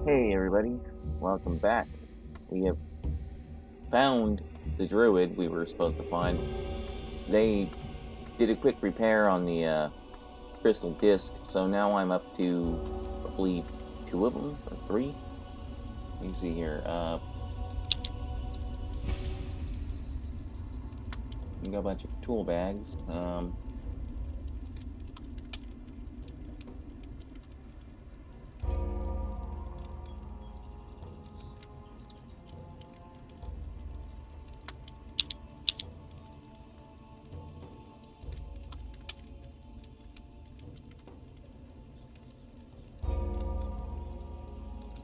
Hey everybody, welcome back. We have found the druid we were supposed to find. They did a quick repair on the crystal disc, so now I'm up to, I believe, two of them, or three? Let me see here. We got a bunch of tool bags.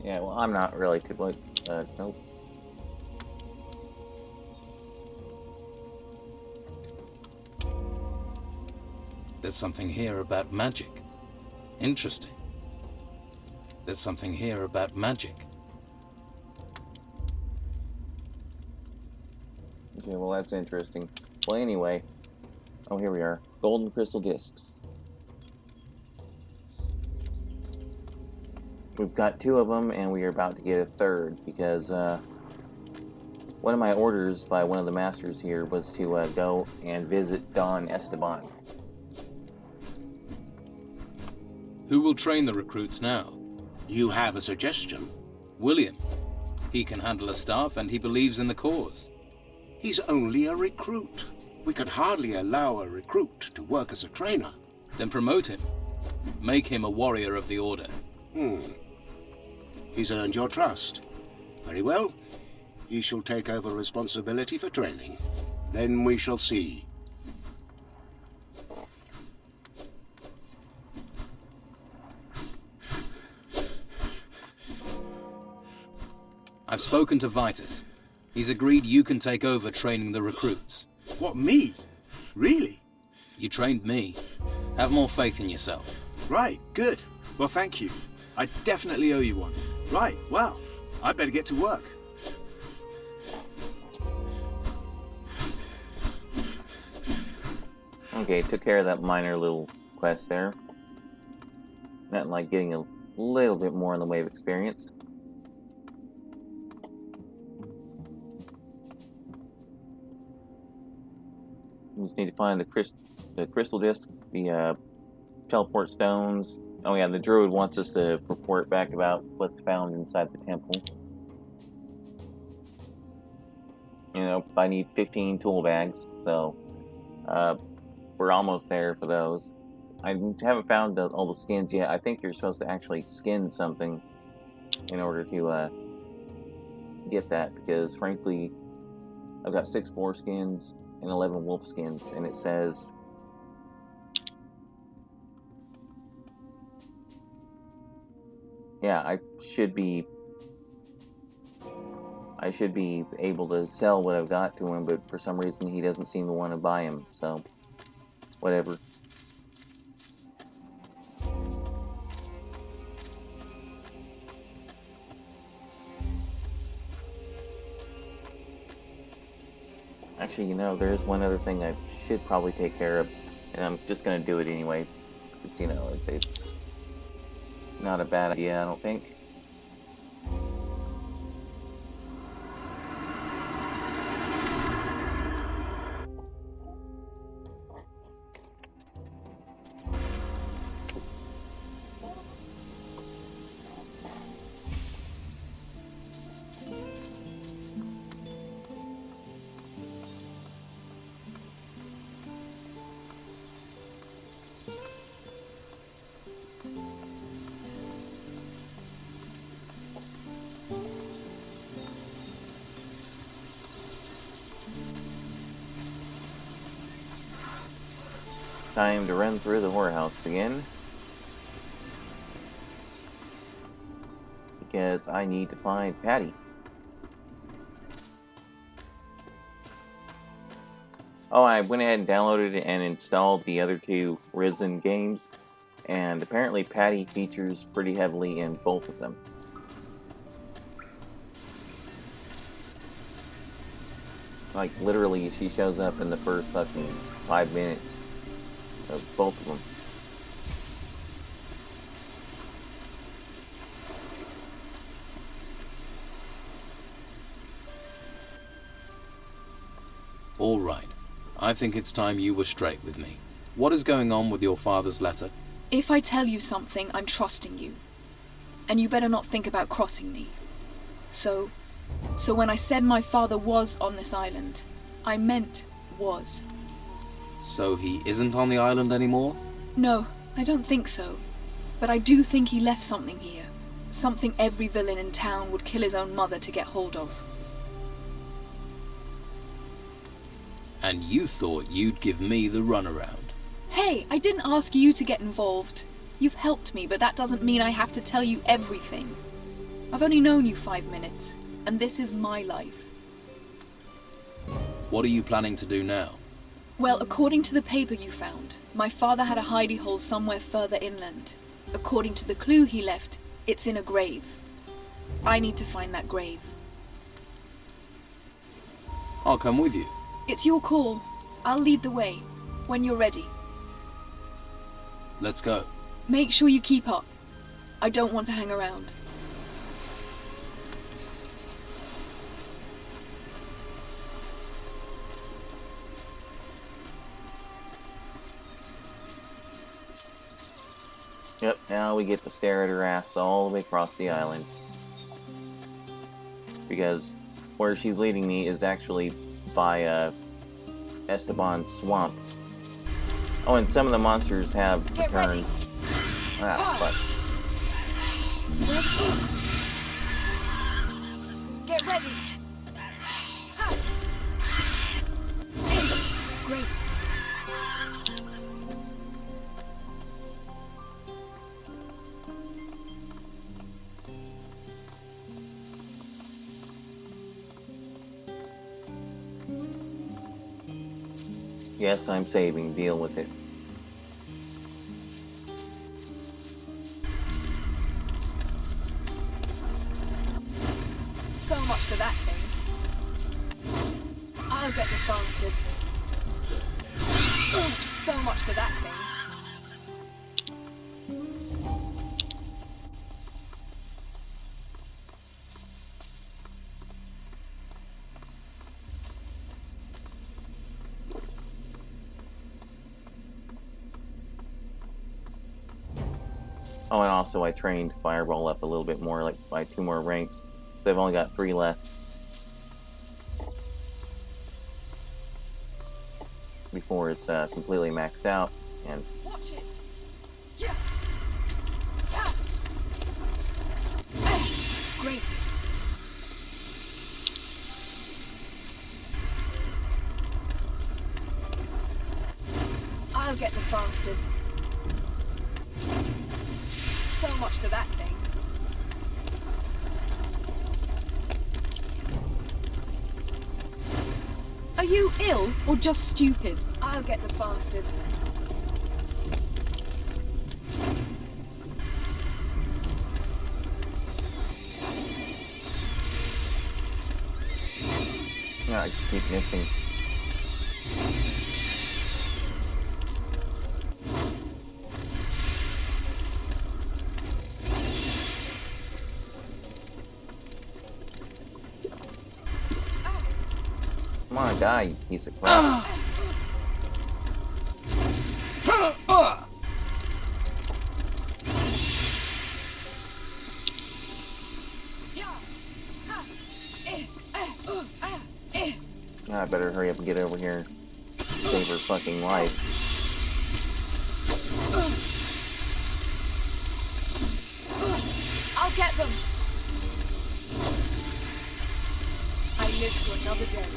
Yeah, well, I'm not really too like, nope. There's something here about magic. Interesting. There's something here about magic. Okay, well, that's interesting. Well, anyway, oh, here we are. Golden crystal discs. We've got two of them, and we are about to get a third, because, one of my orders by one of the masters here was to go and visit Don Esteban. Who will train the recruits now? You have a suggestion? William. He can handle a staff and he believes in the cause. He's only a recruit. We could hardly allow a recruit to work as a trainer. Then promote him. Make him a warrior of the Order. He's earned your trust. Very well. He shall take over responsibility for training. Then we shall see. I've spoken to Vitus. He's agreed you can take over training the recruits. What, me? Really? You trained me. Have more faith in yourself. Right, good. Well, thank you. I definitely owe you one. Right, well, I better get to work. Okay, took care of that minor little quest there. Nothing like getting a little bit more in the way of experience. We just need to find the crystal disc, the teleport stones. Oh yeah, the druid wants us to report back about what's found inside the temple. You know, I need 15 tool bags, so we're almost there for those. I haven't found all the skins yet. I think you're supposed to actually skin something in order to get that, because frankly, I've got 6 boar skins and 11 wolf skins, and it says yeah, I should be able to sell what I've got to him, but for some reason he doesn't seem to want to buy him, so whatever. Actually, you know, there's one other thing I should probably take care of, and I'm just gonna do it anyway. It's, you know, it's not a bad idea, I don't think. Time to run through the whorehouse again, because I need to find Patty. Oh, I went ahead and downloaded and installed the other two Risen games, and apparently Patty features pretty heavily in both of them. Like, literally, she shows up in the first fucking 5 minutes of both of them. All right. I think it's time you were straight with me. What is going on with your father's letter? If I tell you something, I'm trusting you. And you better not think about crossing me. So when I said my father was on this island, I meant was. So he isn't on the island anymore? No, I don't think so. But I do think he left something here. Something every villain in town would kill his own mother to get hold of. And you thought you'd give me the runaround. Hey, I didn't ask you to get involved. You've helped me, but that doesn't mean I have to tell you everything. I've only known you 5 minutes, and this is my life. What are you planning to do now? Well, according to the paper you found, my father had a hidey hole somewhere further inland. According to the clue he left, it's in a grave. I need to find that grave. I'll come with you. It's your call. I'll lead the way, when you're ready. Let's go. Make sure you keep up. I don't want to hang around. Yep, now we get to stare at her ass all the way across the island. Because where she's leading me is actually by Esteban Swamp. Oh, and some of the monsters have Get ready. returned. Ah, fuck. Get ready. Great. Yes, I'm saving. Deal with it. So much for that thing. I'll get this answered. So much for that thing. Oh, and also I trained Fireball up a little bit more, like by 2 more ranks. They've only got 3 left. Before it's completely maxed out, and Watch it. Yeah. Great. I'll get the bastard. So much for that thing. Are you ill or just stupid? I'll get the bastard. I just keep missing. Come on, die, you piece of crap. I better hurry up and get over here. Save her fucking life. I'll get them. I live to another day.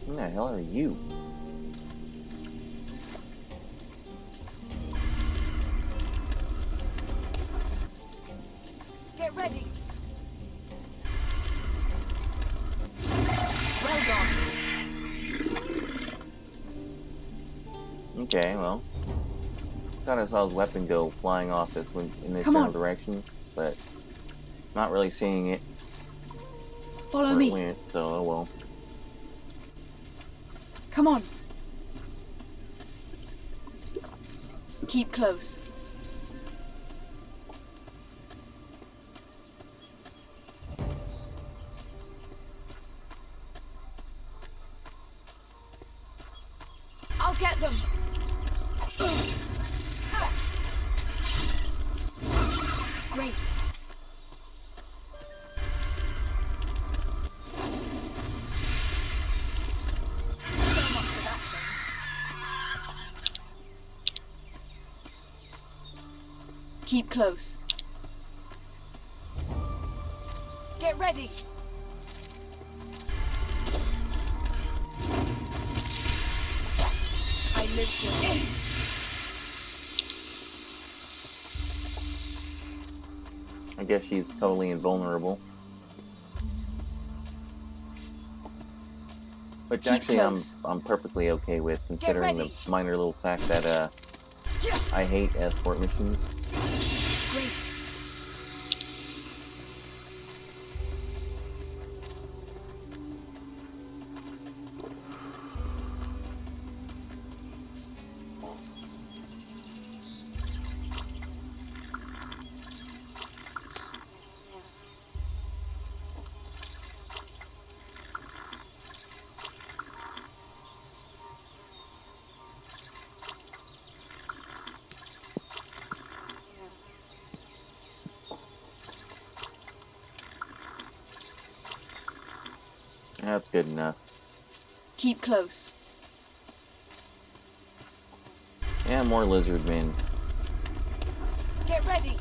Who the hell are you? Get ready. Well done. Okay, well. Thought I saw his weapon go flying off this one in this Come general on. direction, but not really seeing it Follow where me. it went, so oh well. Come on. Keep close. I'll get them. Great. So much for that thing. Keep close. Get ready. I live here. I guess she's totally invulnerable. Which Keep actually close. I'm perfectly okay with, considering the ready. minor little fact that I hate escort missions. Great. That's good enough. Keep close. Yeah, more lizard men. Get ready.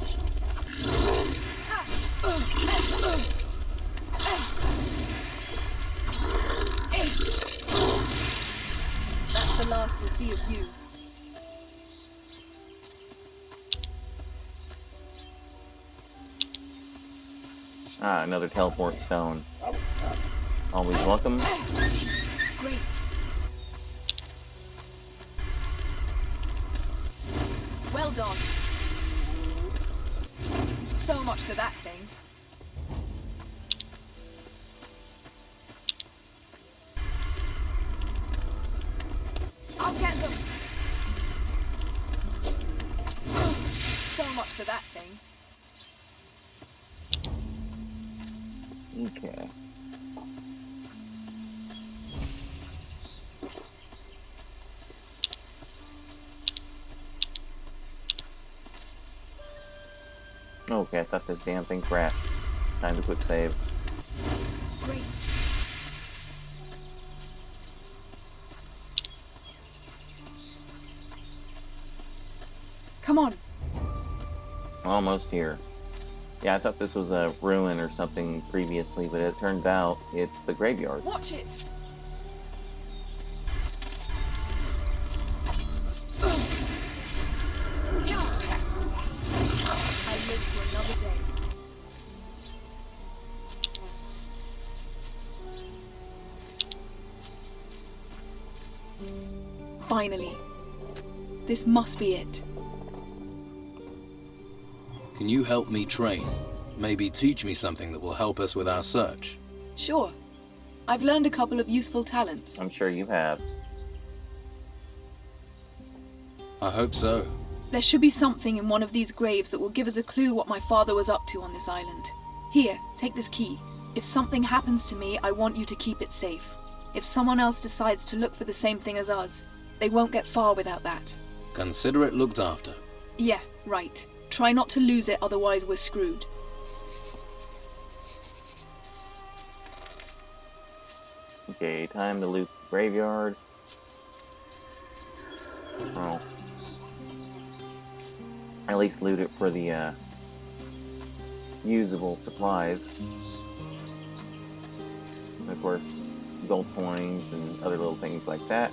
That's the last we'll see of you. Ah, another teleport stone. Always welcome. Great. Well done. So much for that thing. I'll get them. So much for that thing. Okay. Okay, I thought this damn thing crashed. Time to quick save. Great. Come on. Almost here. Yeah, I thought this was a ruin or something previously, but it turns out it's the graveyard. Watch it. I live to another day. Finally. This must be it. Can you help me train? Maybe teach me something that will help us with our search. Sure. I've learned a couple of useful talents. I'm sure you have. I hope so. There should be something in one of these graves that will give us a clue what my father was up to on this island. Here, take this key. If something happens to me, I want you to keep it safe. If someone else decides to look for the same thing as us, they won't get far without that. Consider it looked after. Yeah, right. Try not to lose it, otherwise we're screwed. Okay, time to loot the graveyard. Oh. At least loot it for the usable supplies. And of course, gold coins and other little things like that.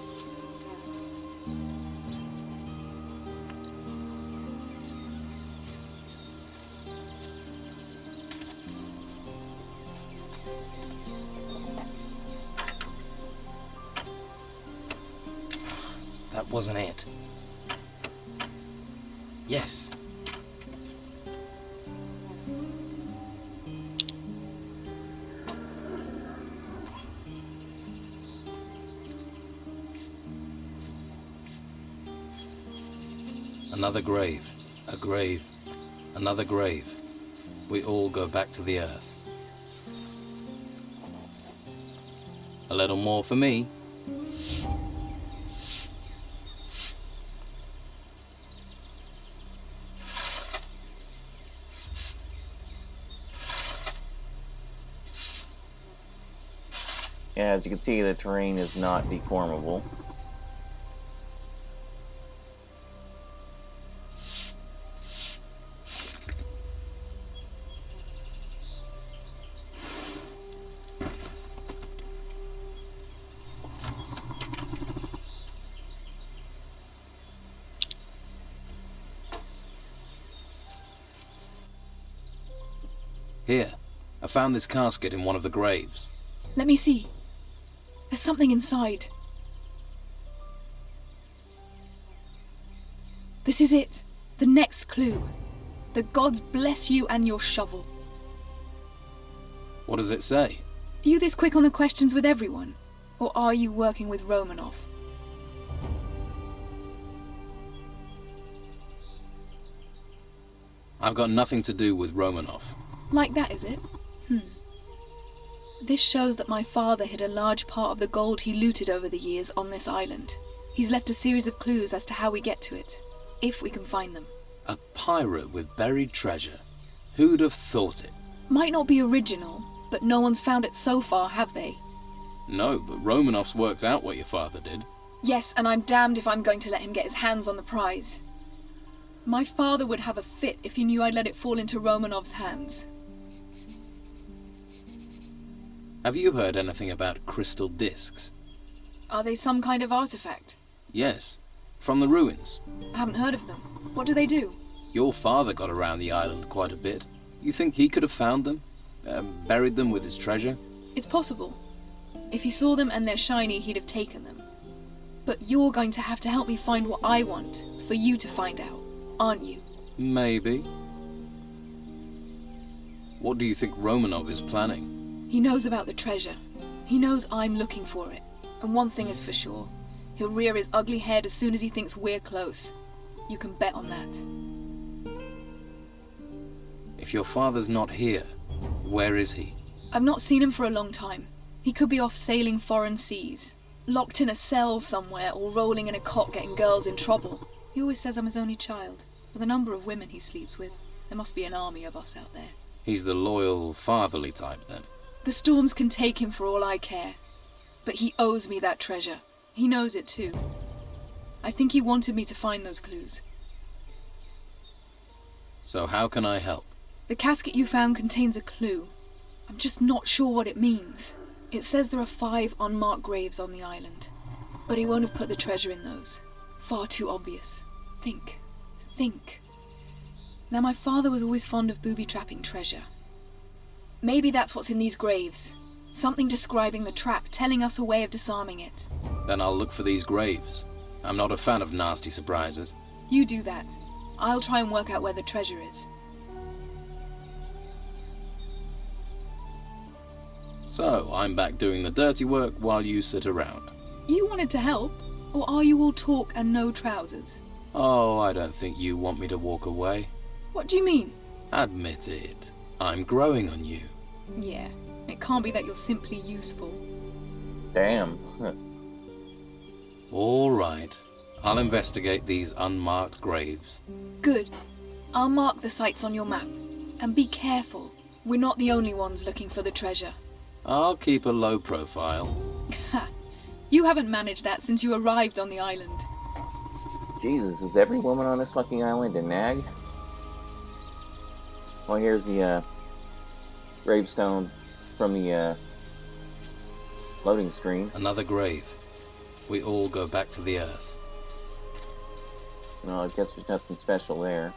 That wasn't it. Yes. Another grave. A grave. Another grave. We all go back to the earth. A little more for me. Yeah, as you can see, the terrain is not deformable. Here, I found this casket in one of the graves. Let me see. There's something inside. This is it. The next clue. The gods bless you and your shovel. What does it say? Are you this quick on the questions with everyone? Or are you working with Romanov? I've got nothing to do with Romanov. Like that, is it? This shows that my father hid a large part of the gold he looted over the years on this island. He's left a series of clues as to how we get to it, if we can find them. A pirate with buried treasure. Who'd have thought it? Might not be original, but no one's found it so far, have they? No, but Romanov's works out what your father did. Yes, and I'm damned if I'm going to let him get his hands on the prize. My father would have a fit if he knew I'd let it fall into Romanov's hands. Have you heard anything about crystal discs? Are they some kind of artifact? Yes, from the ruins. I haven't heard of them. What do they do? Your father got around the island quite a bit. You think he could have found them? Buried them with his treasure? It's possible. If he saw them and they're shiny, he'd have taken them. But you're going to have to help me find what I want, for you to find out, aren't you? Maybe. What do you think Romanov is planning? He knows about the treasure. He knows I'm looking for it. And one thing is for sure. He'll rear his ugly head as soon as he thinks we're close. You can bet on that. If your father's not here, where is he? I've not seen him for a long time. He could be off sailing foreign seas, locked in a cell somewhere, or rolling in a cot getting girls in trouble. He always says I'm his only child. With the number of women he sleeps with, there must be an army of us out there. He's the loyal, fatherly type, then. The storms can take him for all I care. But he owes me that treasure. He knows it too. I think he wanted me to find those clues. So how can I help? The casket you found contains a clue. I'm just not sure what it means. It says there are 5 unmarked graves on the island. But he won't have put the treasure in those. Far too obvious. Think. Now my father was always fond of booby-trapping treasure. Maybe that's what's in these graves. Something describing the trap, telling us a way of disarming it. Then I'll look for these graves. I'm not a fan of nasty surprises. You do that. I'll try and work out where the treasure is. So, I'm back doing the dirty work while you sit around. You wanted to help? Or are you all talk and no trousers? Oh, I don't think you want me to walk away. What do you mean? Admit it. I'm growing on you. Yeah, it can't be that you're simply useful. Damn. All right. I'll investigate these unmarked graves. Good. I'll mark the sites on your map. And be careful. We're not the only ones looking for the treasure. I'll keep a low profile. Ha! You haven't managed that since you arrived on the island. Jesus, is every woman on this fucking island a nag? Well, here's the gravestone from the loading screen. Another grave. We all go back to the earth. No, I guess there's nothing special there.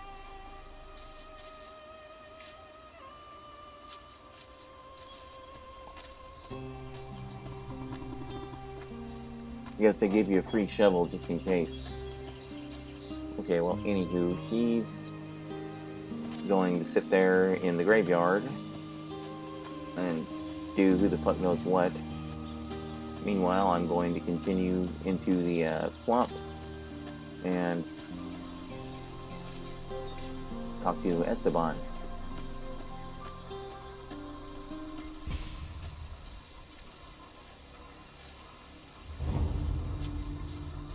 I guess they give you a free shovel just in case. Okay, well, anywho, she's going to sit there in the graveyard and do who the fuck knows what. Meanwhile, I'm going to continue into the swamp and talk to Esteban.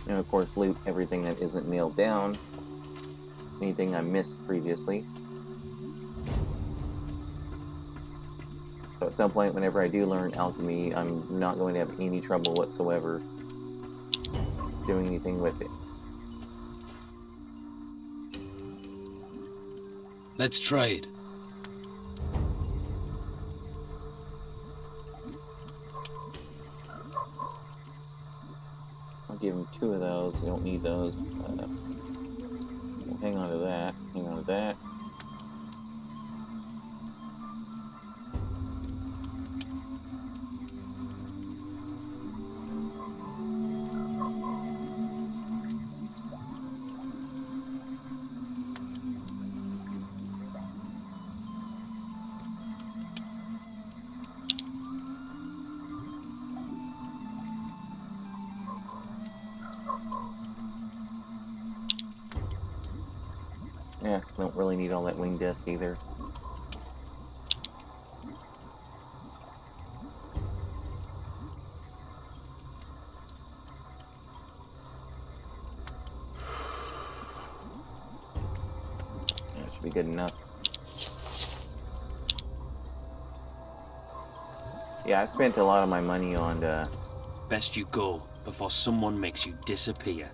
And of course, loot everything that isn't nailed down. Anything I missed previously. So at some point, whenever I do learn alchemy, I'm not going to have any trouble whatsoever doing anything with it. Let's trade. I'll give him 2 of those. We don't need those. We'll hang on to that. Hang on to that. Yeah, don't really need all that wing dust either. That should be good enough. Yeah, I spent a lot of my money on Best you go before someone makes you disappear.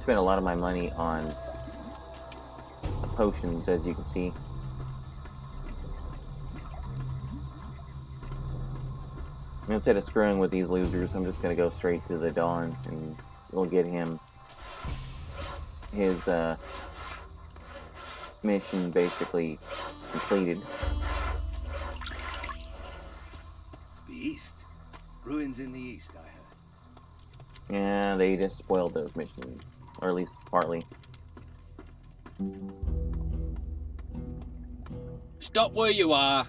spent a lot of my money on potions, as you can see. Instead of screwing with these losers, I'm just going to go straight to the Dawn, and we'll get him his mission basically completed. The east. Ruins in the east, I heard. Yeah, they just spoiled those missions, or at least partly. Stop where you are.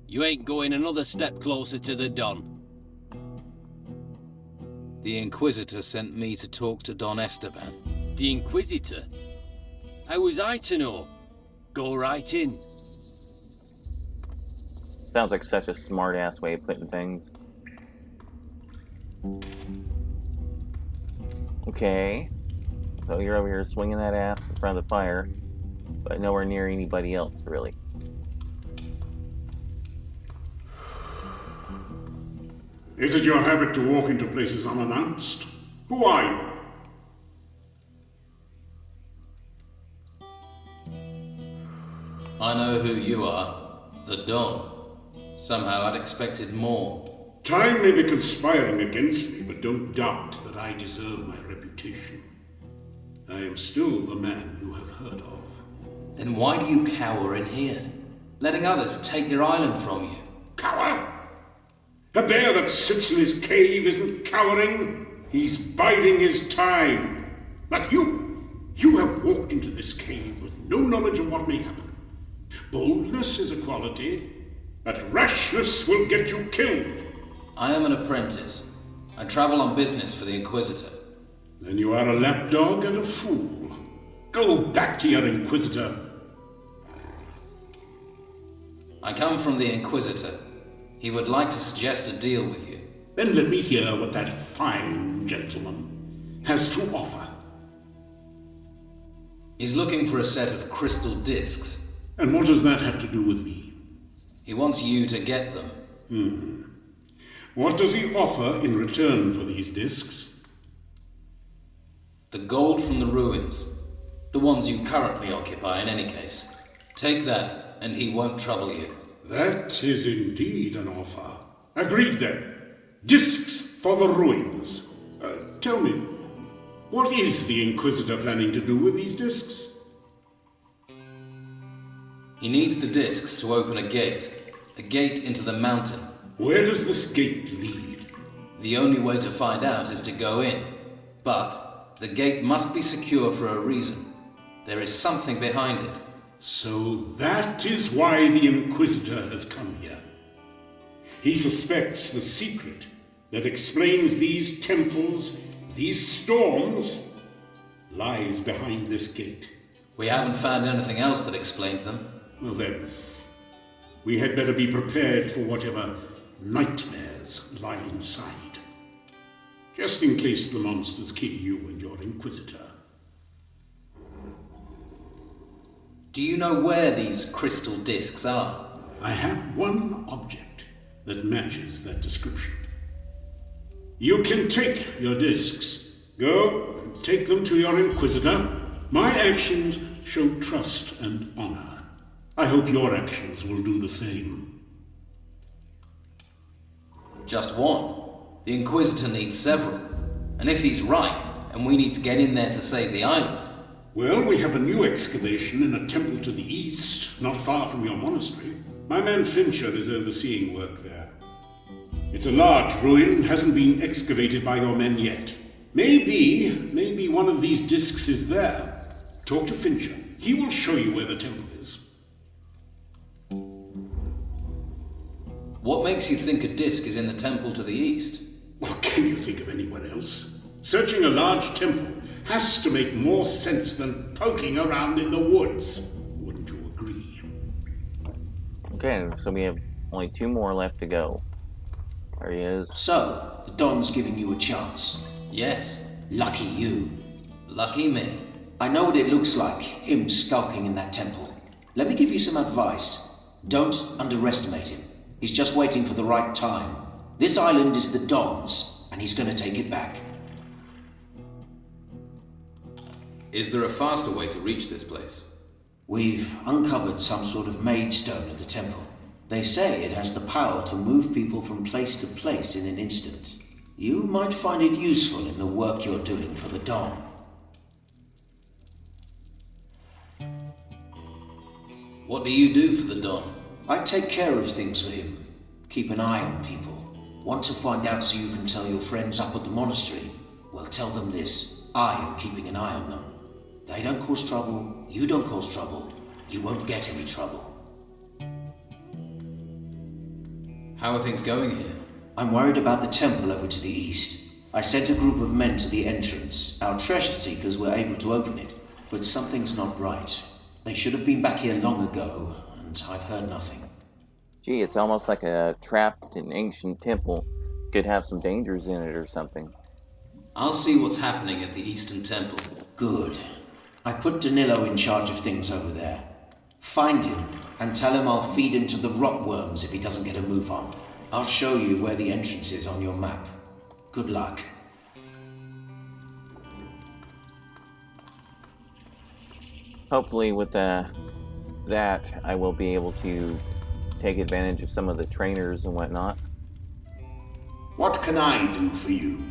You ain't going another step closer to the Don. The Inquisitor sent me to talk to Don Esteban. The Inquisitor? How was I to know? Go right in. Sounds like such a smart-ass way of putting things. Okay. So you're over here swinging that ass in front of the fire, but nowhere near anybody else, really. Is it your habit to walk into places unannounced? Who are you? I know who you are. The Don. Somehow I'd expected more. Time may be conspiring against me, but don't doubt that I deserve my reputation. I am still the man you have heard of. Then why do you cower in here? Letting others take your island from you? Cower? The bear that sits in his cave isn't cowering. He's biding his time. But you have walked into this cave with no knowledge of what may happen. Boldness is a quality, but rashness will get you killed. I am an apprentice. I travel on business for the Inquisitor. Then you are a lapdog and a fool. Go back to your Inquisitor. I come from the Inquisitor. He would like to suggest a deal with you. Then let me hear what that fine gentleman has to offer. He's looking for a set of crystal discs. And what does that have to do with me? He wants you to get them. What does he offer in return for these discs? The gold from the ruins. The ones you currently occupy in any case. Take that, and he won't trouble you. That is indeed an offer. Agreed then. Discs for the ruins. Tell me, what is the Inquisitor planning to do with these discs? He needs the discs to open a gate into the mountain. Where does this gate lead? The only way to find out is to go in. But the gate must be secure for a reason. There is something behind it. So that is why the Inquisitor has come here. He suspects the secret that explains these temples, these storms, lies behind this gate. We haven't found anything else that explains them. Well then, we had better be prepared for whatever nightmares lie inside. Just in case the monsters kill you and your Inquisitor. Do you know where these crystal discs are? I have one object that matches that description. You can take your discs. Go and take them to your Inquisitor. My actions show trust and honor. I hope your actions will do the same. Just one. The Inquisitor needs several. And if he's right, and we need to get in there to save the island... Well, we have a new excavation in a temple to the east, not far from your monastery. My man Fincher is overseeing work there. It's a large ruin, hasn't been excavated by your men yet. Maybe one of these discs is there. Talk to Fincher. He will show you where the temple is. What makes you think a disc is in the temple to the east? Well, can you think of anywhere else? Searching a large temple has to make more sense than poking around in the woods. Wouldn't you agree? Okay, so we have only 2 more left to go. There he is. So, the Don's giving you a chance. Yes. Lucky you. Lucky me. I know what it looks like, him skulking in that temple. Let me give you some advice. Don't underestimate him. He's just waiting for the right time. This island is the Don's, and he's going to take it back. Is there a faster way to reach this place? We've uncovered some sort of made stone at the temple. They say it has the power to move people from place to place in an instant. You might find it useful in the work you're doing for the Don. What do you do for the Don? I take care of things for him. Keep an eye on people. Want to find out so you can tell your friends up at the monastery? Well, tell them this. I am keeping an eye on them. They don't cause trouble, you don't cause trouble. You won't get any trouble. How are things going here? I'm worried about the temple over to the east. I sent a group of men to the entrance. Our treasure seekers were able to open it, but something's not right. They should have been back here long ago, and I've heard nothing. Gee, it's almost like a trapped and ancient temple. Could have some dangers in it or something. I'll see what's happening at the Eastern Temple. Good. I put Danilo in charge of things over there. Find him, and tell him I'll feed him to the rotworms if he doesn't get a move on. I'll show you where the entrance is on your map. Good luck. Hopefully with that, I will be able to take advantage of some of the trainers and whatnot. What can I do for you?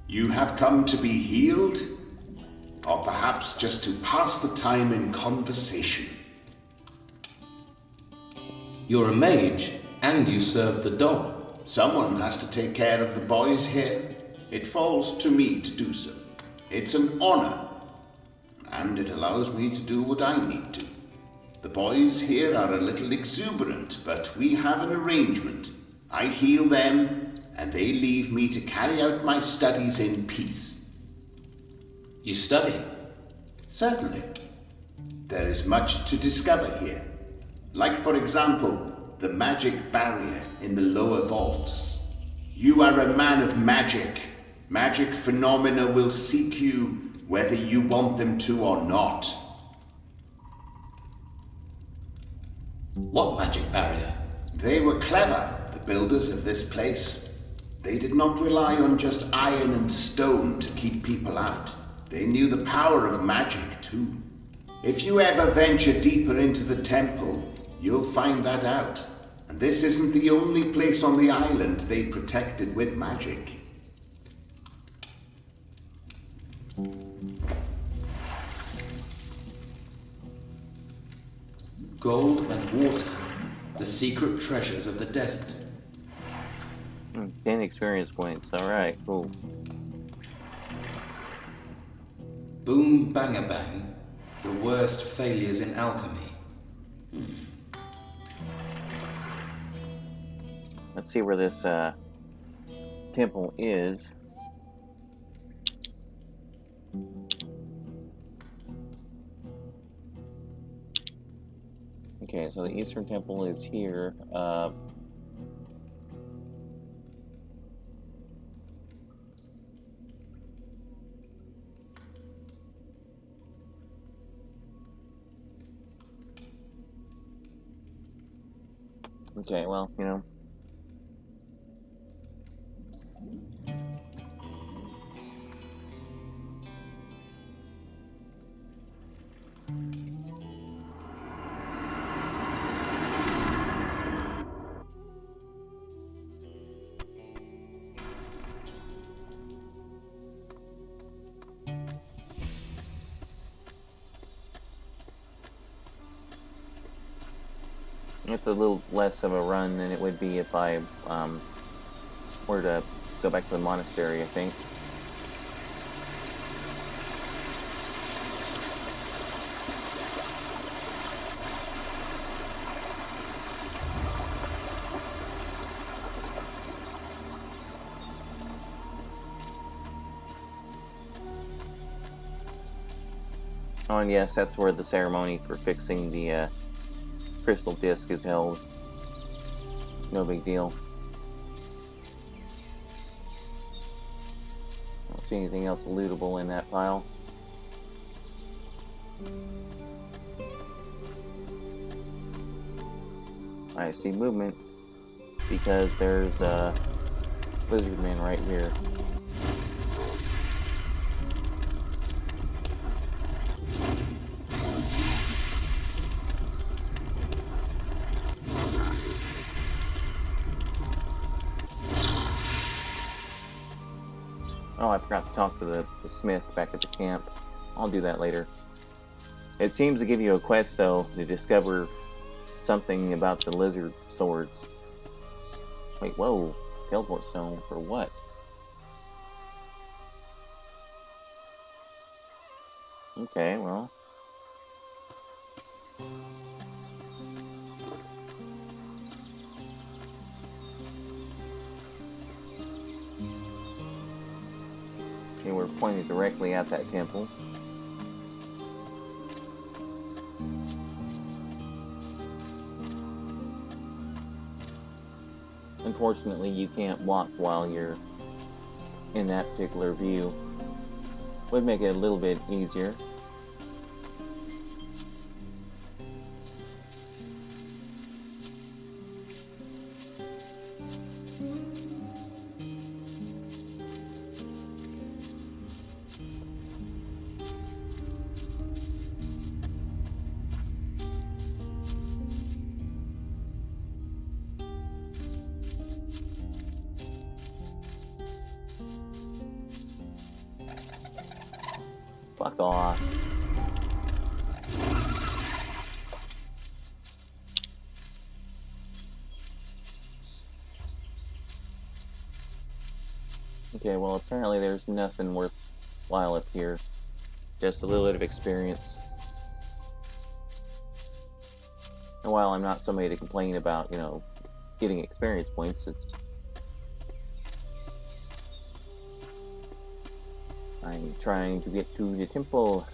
You have come to be healed? Or perhaps just to pass the time in conversation? You're a mage, and you serve the Don. Someone has to take care of the boys here. It falls to me to do so. It's an honor, and it allows me to do what I need to. The boys here are a little exuberant, but we have an arrangement. I heal them, and they leave me to carry out my studies in peace. You study? Certainly. There is much to discover here. Like, for example, the magic barrier in the lower vaults. You are a man of magic. Magic phenomena will seek you whether you want them to or not. What magic barrier? They were clever, the builders of this place. They did not rely on just iron and stone to keep people out. They knew the power of magic, too. If you ever venture deeper into the temple, you'll find that out. And this isn't the only place on the island they protected with magic. Gold and water, the secret treasures of the desert. 10 experience points. Alright, cool. Boom Banger Bang, the worst failures in alchemy. Let's see where this temple is. Okay, so the Eastern Temple is here. Okay, well, you know. It's a little less of a run than it would be if I were to go back to the monastery, I think. Oh, and yes, that's where the ceremony for fixing the crystal disc is held. No big deal. I don't see anything else lootable in that pile. I see movement because there's a lizard man right here. Oh, I forgot to talk to the smiths back at the camp. I'll do that later. It seems to give you a quest, though, to discover something about the lizard swords. Wait, whoa. Teleport stone for what? Okay, well. Okay, we're pointed directly at that temple. Unfortunately, you can't walk while you're in that particular view. Would make it a little bit easier. Fuck off. Okay, well apparently there's nothing worthwhile up here. Just a little bit of experience. And while I'm not somebody to complain about, you know, getting experience points, I'm trying to get to the temple.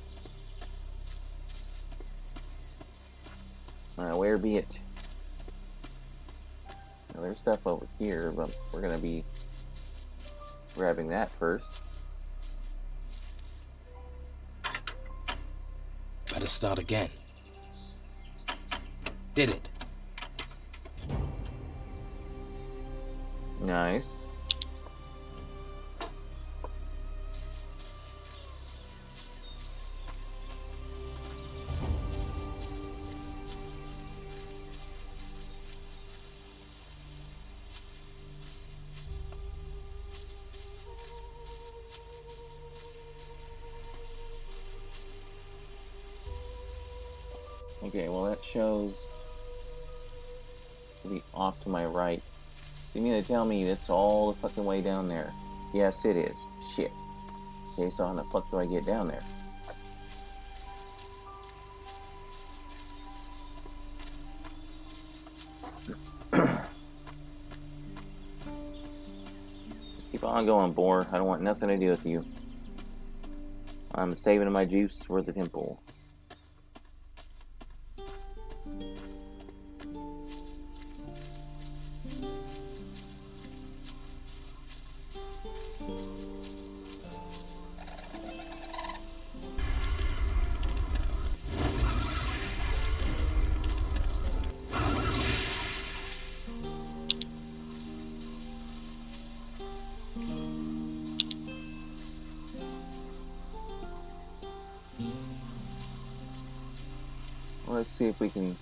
Where be it? Now, there's stuff over here, but we're gonna be grabbing that first. Better start again. Did it. Nice. Okay, well that shows to be off to my right. You mean to tell me it's all the fucking way down there? Yes, it is. Shit. Okay, so how the fuck do I get down there? Keep on going, boar. I don't want nothing to do with you. I'm saving my juice for the temple. see if we can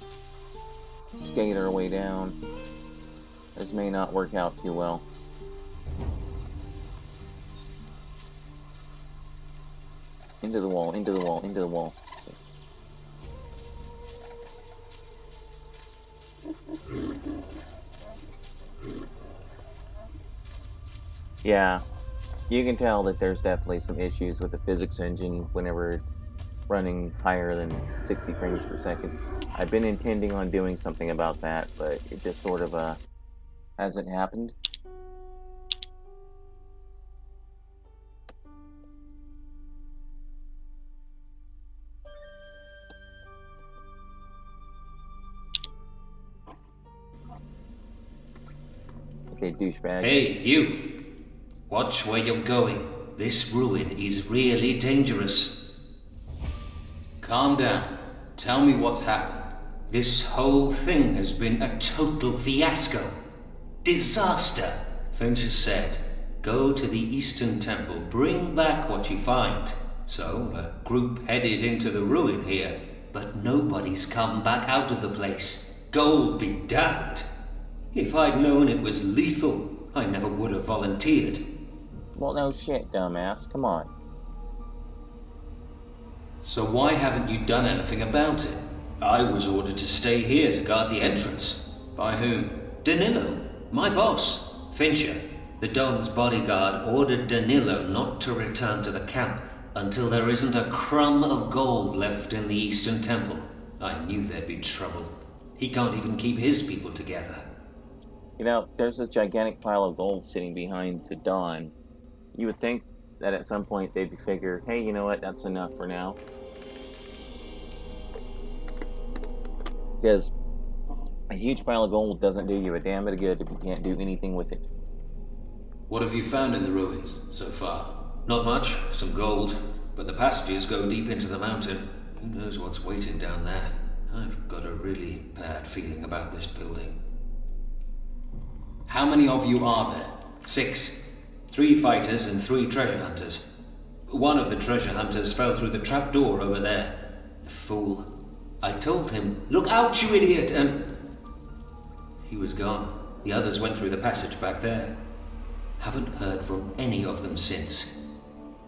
skate our way down. This may not work out too well. Into the wall, into the wall, into the wall. Yeah, you can tell that there's definitely some issues with the physics engine whenever it's running higher than 60 frames per second. I've been intending on doing something about that, but it just sort of hasn't happened. Okay, douchebag. Hey, you! Watch where you're going. This ruin is really dangerous. Calm down. Tell me what's happened. This whole thing has been a total fiasco. Disaster. Fincher said, go to the Eastern Temple, bring back what you find. So, a group headed into the ruin here, but nobody's come back out of the place. Gold be damned. If I'd known it was lethal, I never would have volunteered. Well, no shit, dumbass. Come on. So why haven't you done anything about it? I was ordered to stay here to guard the entrance. By whom? Danilo, my boss. Fincher, the Don's bodyguard, ordered Danilo not to return to the camp until there isn't a crumb of gold left in the Eastern Temple. I knew there'd be trouble. He can't even keep his people together. You know, there's this gigantic pile of gold sitting behind the Dawn. You would think that at some point they'd figure, hey, you know what, that's enough for now. Because a huge pile of gold doesn't do you a damn bit of good if you can't do anything with it. What have you found in the ruins so far? Not much, some gold, but the passages go deep into the mountain. Who knows what's waiting down there? I've got a really bad feeling about this building. How many of you are there? 6. 3 fighters and 3 treasure hunters. One of the treasure hunters fell through the trapdoor over there. The fool. I told him, look out, you idiot, and... he was gone. The others went through the passage back there. Haven't heard from any of them since.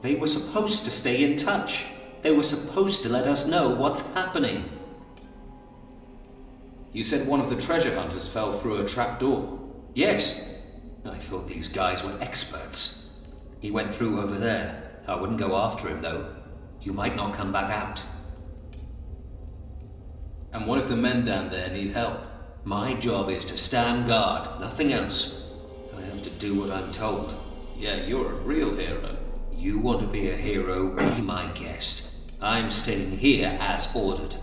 They were supposed to stay in touch. They were supposed to let us know what's happening. You said one of the treasure hunters fell through a trapdoor. Yes. I thought these guys were experts. He went through over there. I wouldn't go after him, though. You might not come back out. And what if the men down there need help? My job is to stand guard, nothing else. I have to do what I'm told. Yeah, you're a real hero. You want to be a hero, be my guest. I'm staying here as ordered.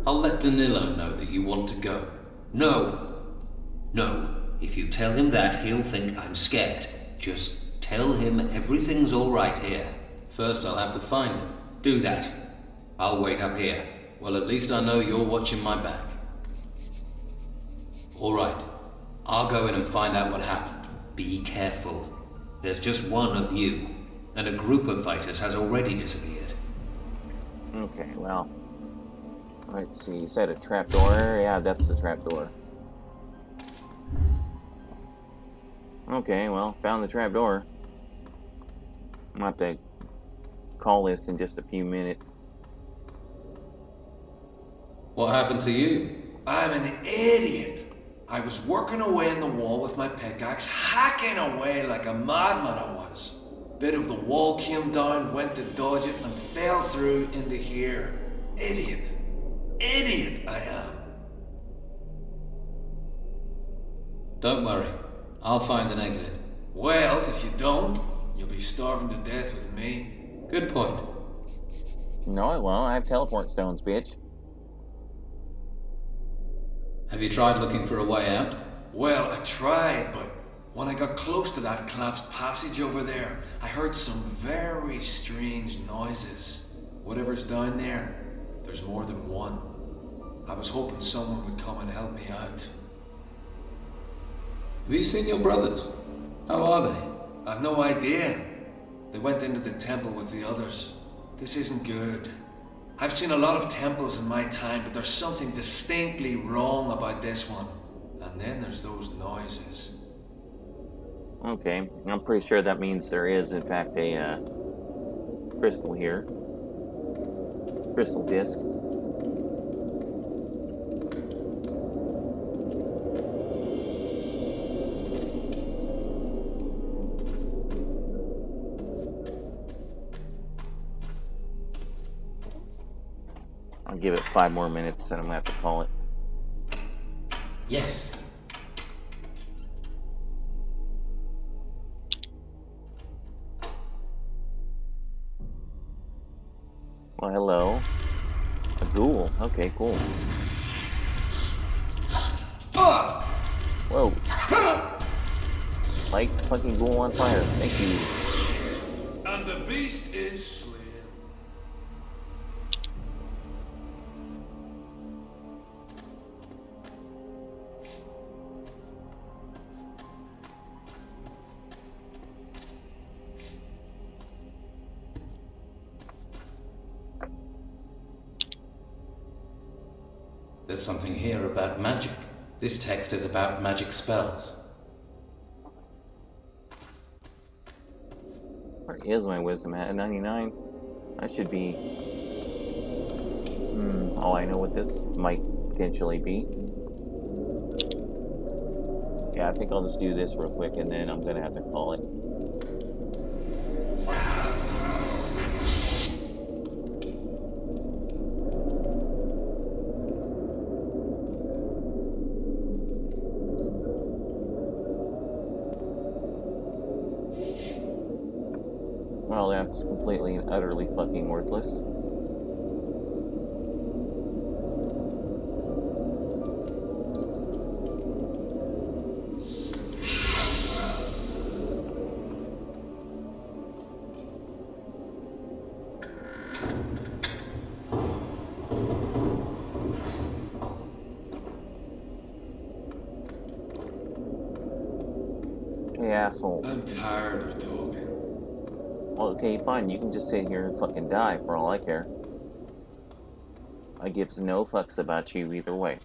I'll let Danilo know that you want to go. No. No. If you tell him that, he'll think I'm scared. Just tell him everything's all right here. First, I'll have to find him. Do that. I'll wait up here. Well, at least I know you're watching my back. All right. I'll go in and find out what happened. Be careful. There's just one of you, and a group of fighters has already disappeared. Okay, well... let's see, you said a trapdoor? Yeah, that's the trapdoor. Okay, well, found the trapdoor. I'm gonna have to call this in just a few minutes. What happened to you? I'm an idiot. I was working away in the wall with my pickaxe, hacking away like a madman I was. Bit of the wall came down, went to dodge it, and fell through into here. Idiot. Idiot I am. Don't worry. I'll find an exit. Well, if you don't, you'll be starving to death with me. Good point. No, I won't. I have teleport stones, bitch. Have you tried looking for a way out? Well, I tried, but when I got close to that collapsed passage over there, I heard some very strange noises. Whatever's down there, there's more than one. I was hoping someone would come and help me out. Have you seen your brothers? How are they? I've no idea. They went into the temple with the others. This isn't good. I've seen a lot of temples in my time, but there's something distinctly wrong about this one. And then there's those noises. Okay, I'm pretty sure that means there is, in fact, a crystal here. Crystal disc. I'll give it 5 more minutes and I'm gonna have to call it. Yes. Well, hello. A ghoul. Okay, cool. Whoa. Light the fucking ghoul on fire. Thank you. And the beast is slain. There's something here about magic. This text is about magic spells. Where is my wisdom at? 99? I should be... Oh, I know what this might potentially be. Yeah, I think I'll just do this real quick and then I'm gonna have to call it. Well, that's completely and utterly fucking worthless. Hey, asshole. I'm tired of talking. Well, okay, fine. You can just sit here and fucking die for all I care. I gives no fucks about you either way.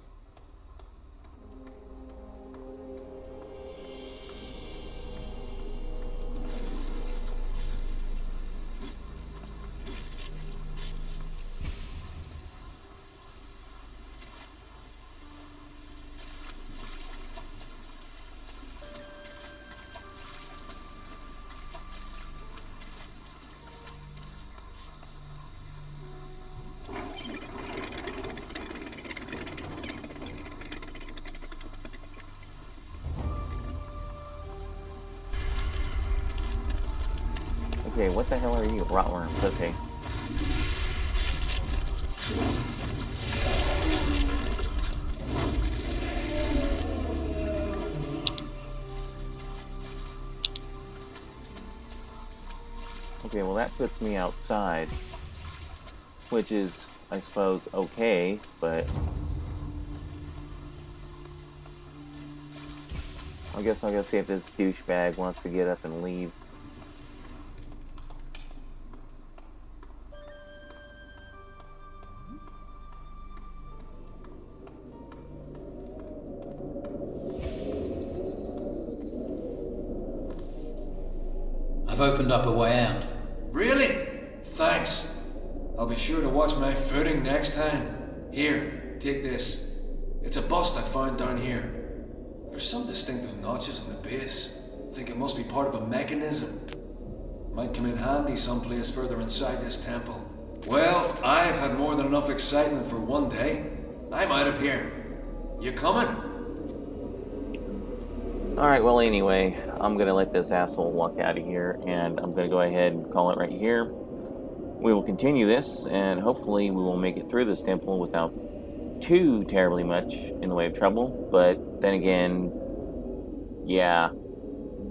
Okay, what the hell are you? Rotworms, okay. Okay, well that puts me outside, which is, I suppose, okay, but I guess I'll go see if this douchebag wants to get up and leave. I've opened up a way out. Really? Thanks. I'll be sure to watch my footing next time. Here, take this. It's a bust I found down here. There's some distinctive notches on the base. I think it must be part of a mechanism. Might come in handy someplace further inside this temple. Well, I've had more than enough excitement for one day. I'm out of here. You coming? Alright, well anyway, I'm gonna let this asshole walk out of here, and I'm gonna go ahead and call it right here. We will continue this, and hopefully we will make it through this temple without too terribly much in the way of trouble, but then again, yeah,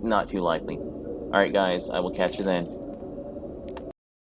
not too likely. Alright guys, I will catch you then.